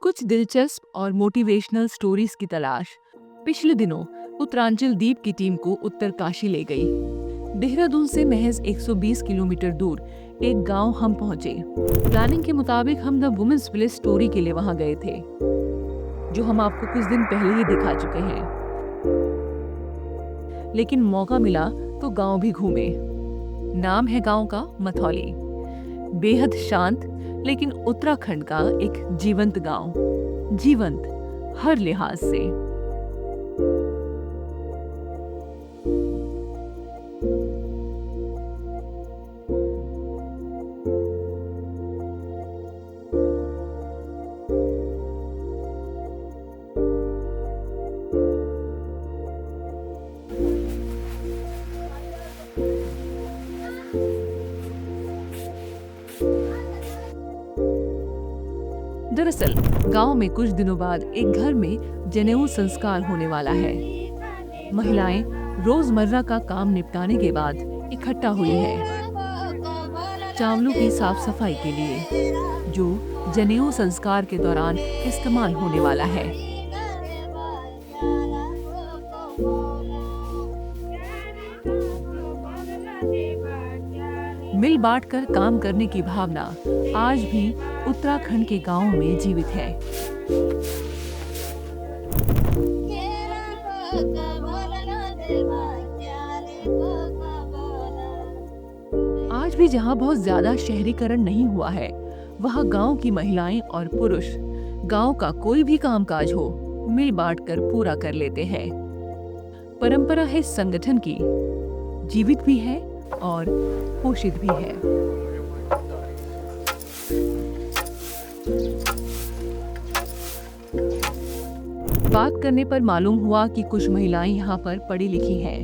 कुछ दिलचस्प और मोटिवेशनल स्टोरीज की तलाश। पिछले दिनों उत्तरांचल द्वीप की टीम को उत्तरकाशी ले गई। देहरादून से महज 120 किलोमीटर दूर एक गांव हम पहुंचे। प्लानिंग के मुताबिक हम द वुमेन्स विलेज स्टोरी के लिए वहां गए थे, जो हम आपको कुछ दिन पहले ही दिखा चुके हैं। लेकिन मौका मिला तो गांव भी घूमे। नाम है गांव का मथौली। बेहद शांत लेकिन उत्तराखंड का एक जीवंत गांव, जीवंत हर लिहाज से। दरअसल गांव में कुछ दिनों बाद एक घर में जनेऊ संस्कार होने वाला है। महिलाएं रोजमर्रा का काम निपटाने के बाद इकट्ठा हुई हैं चावलों की साफ सफाई के लिए, जो जनेऊ संस्कार के दौरान इस्तेमाल होने वाला है। मिल बांट कर काम करने की भावना आज भी उत्तराखंड के गांवों में जीवित है। आज भी जहां बहुत ज्यादा शहरीकरण नहीं हुआ है, वहां गांव की महिलाएं और पुरुष गांव का कोई भी कामकाज हो मिल बांट कर पूरा कर लेते हैं। परंपरा है संगठन की, जीवित भी है और पोषित भी है। बात करने पर मालूम हुआ कि कुछ महिलाएं यहाँ पर पढ़ी लिखी हैं।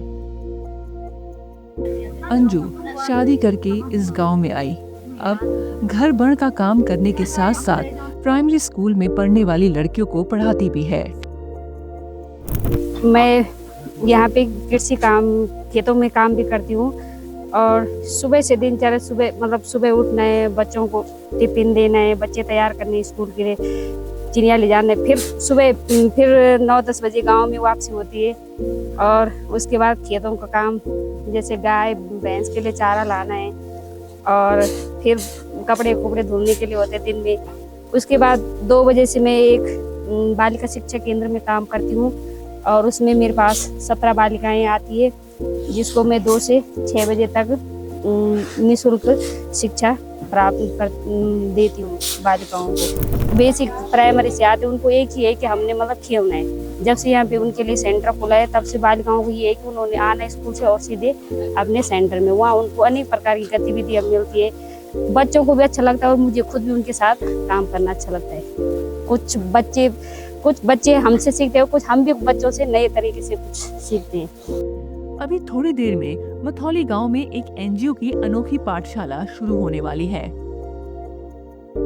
अंजू शादी करके इस गांव में आई। अब घर भर का काम करने के साथ साथ प्राइमरी स्कूल में पढ़ने वाली लड़कियों को पढ़ाती भी है। मैं यहाँ पे कृषि काम, खेतों में काम भी करती हूँ और सुबह से दिनचर्या सुबह उठना है, बच्चों को टिफिन देना है, बच्चे तैयार करने स्कूल के लिए, चिड़िया ले जाना है, फिर 9-10 बजे गांव में वापसी होती है। और उसके बाद खेतों का काम, जैसे गाय भैंस के लिए चारा लाना है और फिर कपड़े धुलने के लिए होते हैं दिन में। उसके बाद 2 बजे से मैं एक बालिका शिक्षा केंद्र में काम करती हूँ और उसमें मेरे पास 17 बालिकाएं आती है, जिसको मैं 2 से 6 बजे तक निःशुल्क शिक्षा प्राप्त देती हूँ बालिकाओं को। बेसिक प्राइमरी से आते उनको एक ही है कि हमने खेलना है। जब से यहाँ पे उनके लिए सेंटर खुला है, तब से बालिकाओं को ये है कि उन्होंने आना स्कूल से और सीधे अपने सेंटर में, वहाँ उनको अनेक प्रकार की गतिविधियाँ मिलती है। बच्चों को भी अच्छा लगता है और मुझे खुद भी उनके साथ काम करना अच्छा लगता है। कुछ बच्चे हमसे सीखते हैं, कुछ हम भी बच्चों से नए तरीके से कुछ सीखते हैं। अभी थोड़ी देर में मथौली गांव में एक एनजीओ की अनोखी पाठशाला शुरू होने वाली है।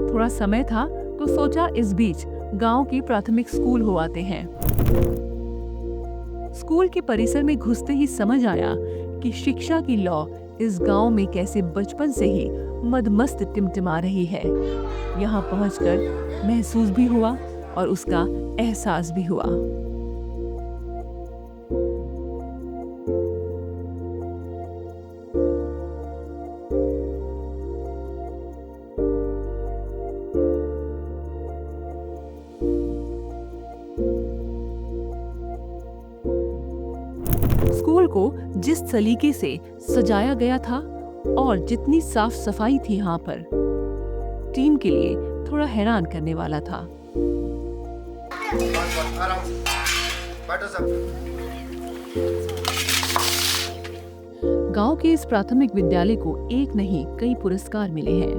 थोड़ा समय था तो सोचा इस बीच गांव की प्राथमिक स्कूल हो आते हैं। स्कूल के परिसर में घुसते ही समझ आया कि शिक्षा की लौ इस गांव में कैसे बचपन से ही मदमस्त टिमटिमा रही है। यहाँ पहुंचकर महसूस भी हुआ और उसका एहसास भी हुआ। स्कूल को जिस सलीके से सजाया गया था और जितनी साफ सफाई थी यहाँ पर, टीम के लिए थोड़ा हैरान करने वाला था। गांव के इस प्राथमिक विद्यालय को एक नहीं कई पुरस्कार मिले हैं।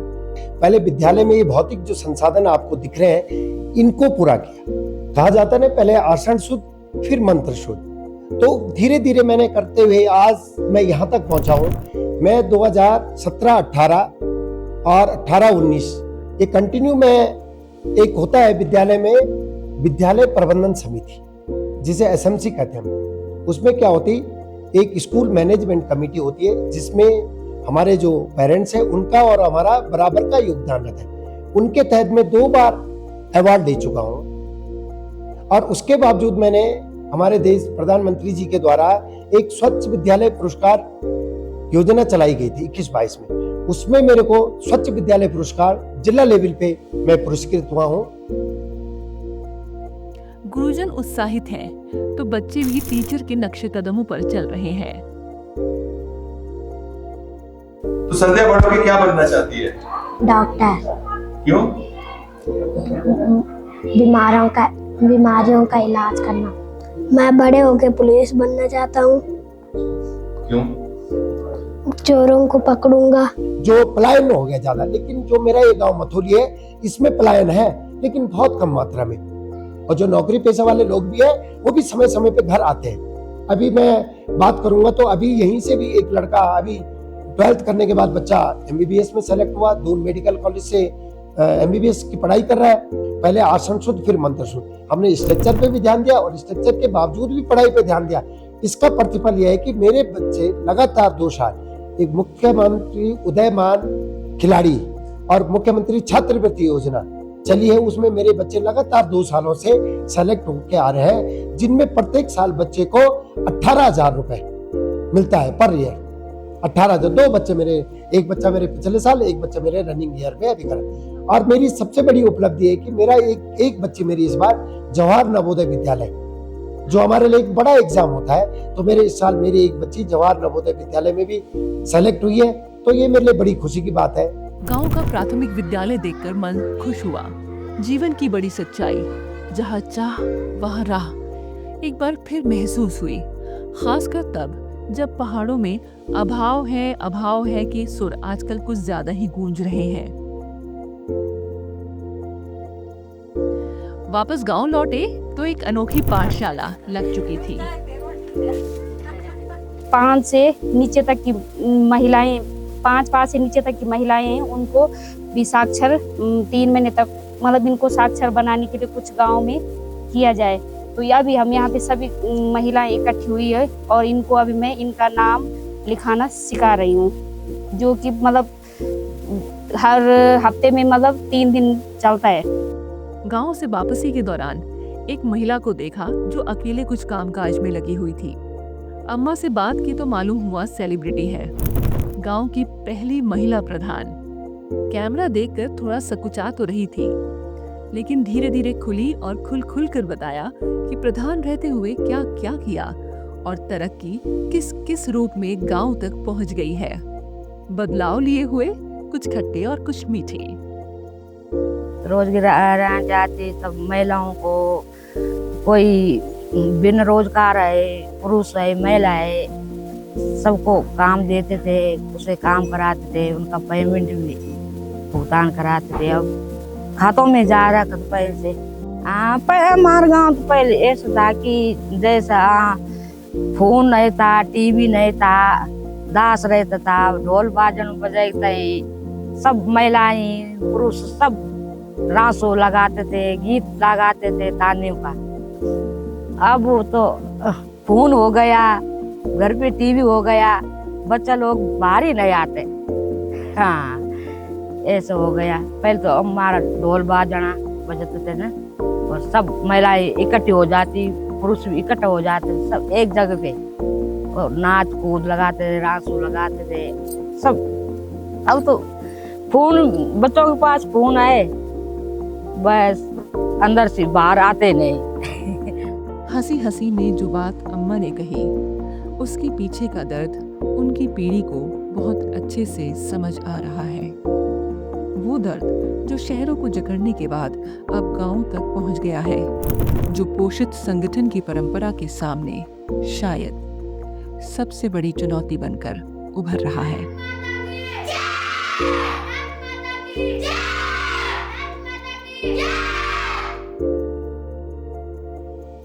पहले विद्यालय में ये भौतिक जो संसाधन आपको दिख रहे हैं, इनको पूरा किया। कहा जाता है ना, पहले आसन शुद्ध फिर मंत्र शुद्ध। तो धीरे धीरे मैंने करते हुए आज मैं यहाँ तक पहुंचा हूँ। मैं 2017-18 और 18-19 ये कंटिन्यू में, एक होता है विद्यालय में विद्यालय प्रबंधन समिति, जिसे एसएमसी कहते हैं हम। उसमें क्या होती, एक स्कूल मैनेजमेंट कमेटी होती है, जिसमें हमारे जो पेरेंट्स हैं उनका और हमारा बराबर का योगदान रहता है। उनके तहत में 2 बार अवार्ड ले चुका हूं। और उसके बावजूद मैंने हमारे देश प्रधानमंत्री जी के द्वारा एक स्वच्छ विद्यालय पुरस्कार योजना चलाई गई थी 21-22 में, उसमें मेरे को स्वच्छ विद्यालय पुरस्कार जिला लेवल पे मैं पुरस्कृत हुआ हूं। गुरुजन उत्साहित हैं, तो बच्चे भी टीचर के नक्शे कदमों पर चल रहे हैं। तो संध्या बड़ के क्या बनना चाहती है? डॉक्टर। क्यों? बीमारियों का इलाज करना। मैं बड़े होके पुलिस बनना चाहता हूँ। क्यों? चोरों को पकड़ूंगा। जो पलायन हो गया ज्यादा, लेकिन जो मेरा ये गांव मथुरी है इसमें पलायन है लेकिन बहुत कम मात्रा में, और जो नौकरी पेशा वाले लोग भी है वो भी समय समय पे घर आते हैं। अभी मैं बात करूंगा तो अभी यहीं से भी एक लड़का अभी 12th करने के बाद बच्चा MBBS में सेलेक्ट हुआ, दून मेडिकल कॉलेज से MBBS की पढ़ाई कर रहा है। पहले आसन शुद्ध फिर मंत्र शुद्ध। हमने स्ट्रक्चर पे भी ध्यान दिया और स्ट्रक्चर के बावजूद भी पढ़ाई पे ध्यान दिया। इसका प्रतिफल यह है कि मेरे बच्चे लगातार 2 साल एक मुख्यमंत्री उदयमान खिलाड़ी और मुख्यमंत्री छात्रवृत्ति योजना चली है, उसमें मेरे बच्चे लगातार 2 सालों से सेलेक्ट होकर आ रहे हैं, जिनमें प्रत्येक साल बच्चे को 18,000 रुपए मिलता है पर ईयर। 18,000। 2 बच्चे मेरे, एक बच्चा मेरे पिछले साल, एक बच्चा मेरे रनिंग ईयर में अभी कर। और मेरी सबसे बड़ी उपलब्धि है कि मेरा एक बच्ची मेरी इस बार जवाहर नवोदय विद्यालय, जो हमारे लिए एक बड़ा एग्जाम होता है, तो मेरे इस साल मेरी एक बच्ची जवाहर नवोदय विद्यालय में भी सेलेक्ट हुई है, तो ये मेरे लिए बड़ी खुशी की बात है। गांव का प्राथमिक विद्यालय देखकर मन खुश हुआ। जीवन की बड़ी सच्चाई, जहाँ चाह वहाँ राह, एक बार फिर महसूस हुई, खासकर तब जब पहाड़ों में अभाव है कि सुर आजकल कुछ ज्यादा ही गूंज रहे हैं। वापस गांव लौटे तो एक अनोखी पाठशाला लग चुकी थी। 5 से नीचे तक की महिलाएं, 5 पास से नीचे तक की महिलाएं हैं, उनको भी साक्षर 3 महीने तक, मतलब इनको साक्षर बनाने के लिए कुछ गांव में किया जाए। तो यह भी हम यहाँ पे सभी महिलाएं इकट्ठी हुई है और इनको अभी मैं इनका नाम लिखाना सिखा रही हूँ, जो कि मतलब हर हफ्ते में मतलब 3 दिन चलता है। गांव से वापसी के दौरान एक महिला को देखा जो अकेले कुछ कामकाज में लगी हुई थी। अम्मा से बात की तो मालूम हुआ सेलिब्रिटी है, गांव की पहली महिला प्रधान। कैमरा देखकर थोड़ा सकुचा तो रही थी, लेकिन धीरे धीरे खुली और खुल कर बताया कि प्रधान रहते हुए क्या क्या किया और तरक्की किस किस रूप में गांव तक पहुंच गई है। बदलाव लिए हुए, कुछ खट्टे और कुछ मीठे। रोजगार जाती सब महिलाओं को, कोई बिन रोजगार है, पुरुष है, महिला है, सबको काम देते थे, उसे काम कराते थे, उनका पेमेंट भी भुगतान कराते थे। अब खातों में जा रहा था पैसे। हमारे गाँव तो पहले ऐसा था कि जैसा फोन नहीं था, टीवी नहीं था, दास रहता था, ढोल बाजन बजाते थे, सब महिलाएं पुरुष सब रासो लगाते थे, गीत लगाते थे तानियों का। अब तो फोन हो गया, घर पे टीवी हो गया, बच्चा लोग बाहर ही नहीं आते। हाँ, ऐसा हो गया। पहले तो हमारा ढोल बाजना बजाते थे ना, और सब महिलाएं इकट्ठी हो जाती, पुरुष भी इकट्ठा हो जाते, सब एक जगह पे, और नाच कूद लगाते थे, रासो लगाते थे सब। अब तो फोन, बच्चों के पास फोन है, बस अंदर से बाहर आते नहीं। हंसी हंसी में जो बात अम्मा ने कही, उसके पीछे का दर्द उनकी पीढ़ी को बहुत अच्छे से समझ आ रहा है। वो दर्द जो शहरों को जकड़ने के बाद अब गांव तक पहुंच गया है, जो पोषित संगठन की परंपरा के सामने शायद सबसे बड़ी चुनौती बनकर उभर रहा है।